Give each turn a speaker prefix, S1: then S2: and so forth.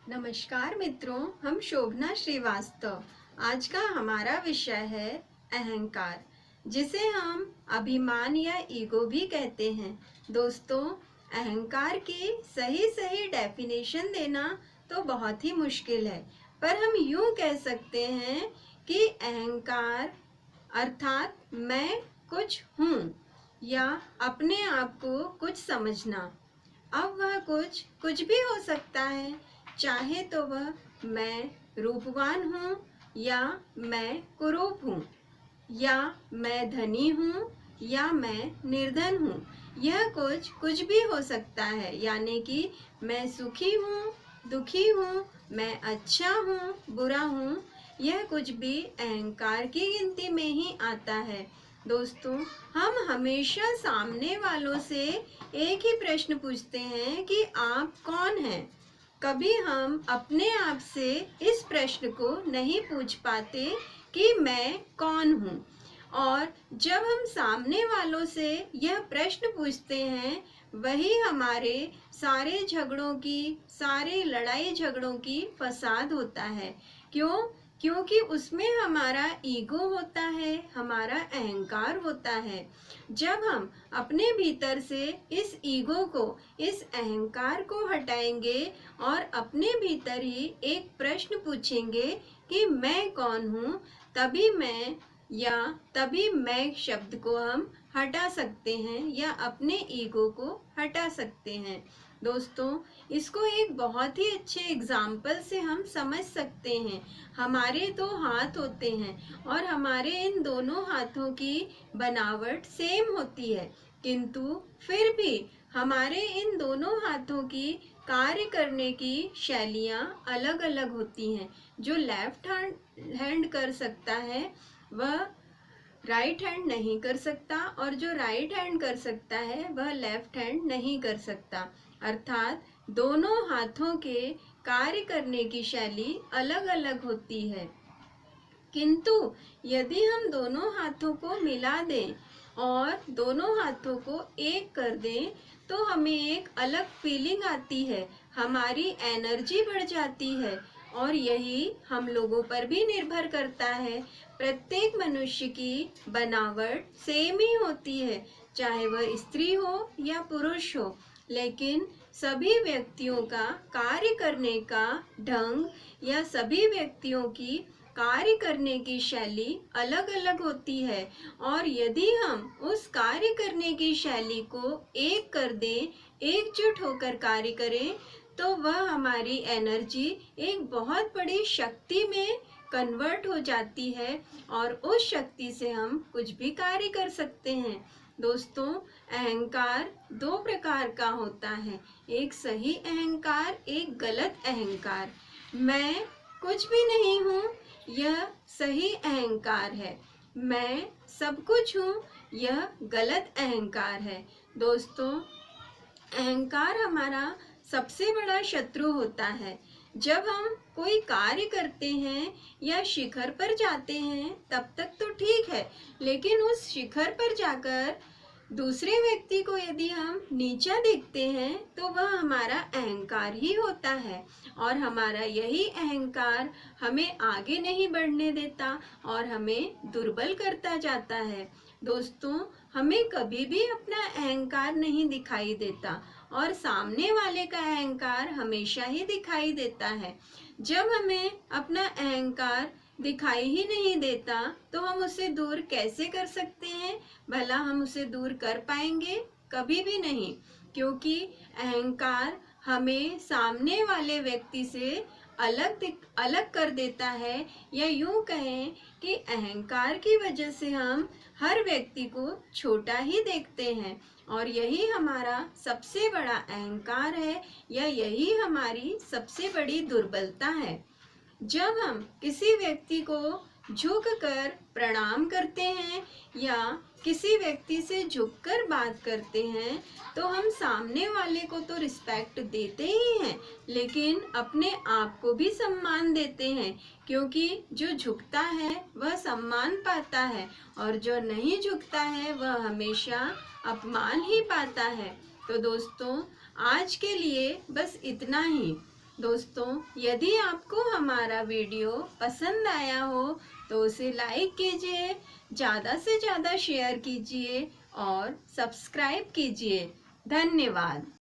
S1: नमस्कार मित्रों, हम शोभना श्रीवास्तव। आज का हमारा विषय है अहंकार, जिसे हम अभिमान या ईगो भी कहते हैं। दोस्तों, अहंकार की सही सही डेफिनेशन देना तो बहुत ही मुश्किल है, पर हम यूं कह सकते हैं कि अहंकार अर्थात मैं कुछ हूँ या अपने आप को कुछ समझना। अब वह कुछ भी हो सकता है, चाहे तो वह मैं रूपवान हूँ या मैं कुरूप हूँ, या मैं धनी हूँ या मैं निर्धन हूँ। यह कुछ भी हो सकता है, यानी कि मैं सुखी हूँ, दुखी हूँ, मैं अच्छा हूँ, बुरा हूँ। यह कुछ भी अहंकार की गिनती में ही आता है। दोस्तों, हम हमेशा सामने वालों से एक ही प्रश्न पूछते हैं कि आप कौन हैं। कभी हम अपने आप से इस प्रश्न को नहीं पूछ पाते कि मैं कौन हूँ। और जब हम सामने वालों से यह प्रश्न पूछते हैं, वही हमारे सारे झगड़ों की, सारे लड़ाई झगड़ों की फसाद होता है। क्यों? क्योंकि उसमें हमारा ईगो होता है, हमारा अहंकार होता है। जब हम अपने भीतर से इस ईगो को, इस अहंकार को हटाएंगे और अपने भीतर ही एक प्रश्न पूछेंगे कि मैं कौन हूँ, तभी मैं शब्द को हम हटा सकते हैं या अपने ईगो को हटा सकते हैं। दोस्तों, इसको एक बहुत ही अच्छे एग्जाम्पल से हम समझ सकते हैं। हमारे दो हाथ होते हैं और हमारे इन दोनों हाथों की बनावट सेम होती है, किंतु फिर भी हमारे इन दोनों हाथों की कार्य करने की शैलियाँ अलग अलग होती हैं। जो लेफ्ट हैंड कर सकता है, वह राइट हैंड नहीं कर सकता, और जो राइट हैंड कर सकता है, वह लेफ्ट हैंड नहीं कर सकता। अर्थात दोनों हाथों के कार्य करने की शैली अलग अलग होती है। किंतु यदि हम दोनों हाथों को मिला दें और दोनों हाथों को एक कर दें, तो हमें एक अलग फीलिंग आती है, हमारी एनर्जी बढ़ जाती है। और यही हम लोगों पर भी निर्भर करता है। प्रत्येक मनुष्य की बनावट सेम ही होती है, चाहे वह स्त्री हो या पुरुष हो, लेकिन सभी व्यक्तियों का कार्य करने का ढंग या सभी व्यक्तियों की कार्य करने की शैली अलग अलग होती है। और यदि हम उस कार्य करने की शैली को एक कर दें, एकजुट होकर कार्य करें, तो वह हमारी एनर्जी एक बहुत बड़ी शक्ति में कन्वर्ट हो जाती है और उस शक्ति से हम कुछ भी कार्य कर सकते हैं। दोस्तों, अहंकार दो प्रकार का होता है, एक सही अहंकार, एक गलत अहंकार। मैं कुछ भी नहीं हूँ, यह सही अहंकार है। मैं सब कुछ हूँ, यह गलत अहंकार है। दोस्तों, अहंकार हमारा सबसे बड़ा शत्रु होता है। जब हम कोई कार्य करते हैं या शिखर पर जाते हैं, तब तक तो ठीक है, लेकिन उस शिखर पर जाकर दूसरे व्यक्ति को यदि हम नीचा देखते हैं, तो वह हमारा अहंकार ही होता है। और हमारा यही अहंकार हमें आगे नहीं बढ़ने देता और हमें दुर्बल करता जाता है। दोस्तों, हमें कभी भी अपना अहंकार नहीं दिखाई देता और सामने वाले का अहंकार हमेशा ही दिखाई देता है। जब हमें अपना अहंकार दिखाई ही नहीं देता, तो हम उसे दूर कैसे कर सकते हैं? भला हम उसे दूर कर पाएंगे? कभी भी नहीं, क्योंकि अहंकार हमें सामने वाले व्यक्ति से अलग कर देता है, या यूं कहें कि अहंकार की वजह से हम हर व्यक्ति को छोटा ही देखते हैं। और यही हमारा सबसे बड़ा अहंकार है, या यही हमारी सबसे बड़ी दुर्बलता है। जब हम किसी व्यक्ति को झुककर प्रणाम करते हैं या किसी व्यक्ति से झुककर बात करते हैं, तो हम सामने वाले को तो रिस्पेक्ट देते ही हैं, लेकिन अपने आप को भी सम्मान देते हैं, क्योंकि जो झुकता है वह सम्मान पाता है और जो नहीं झुकता है वह हमेशा अपमान ही पाता है। तो दोस्तों, आज के लिए बस इतना ही। दोस्तों, यदि आपको हमारा वीडियो पसंद आया हो तो उसे लाइक कीजिए, ज़्यादा से ज़्यादा शेयर कीजिए और सब्सक्राइब कीजिए। धन्यवाद।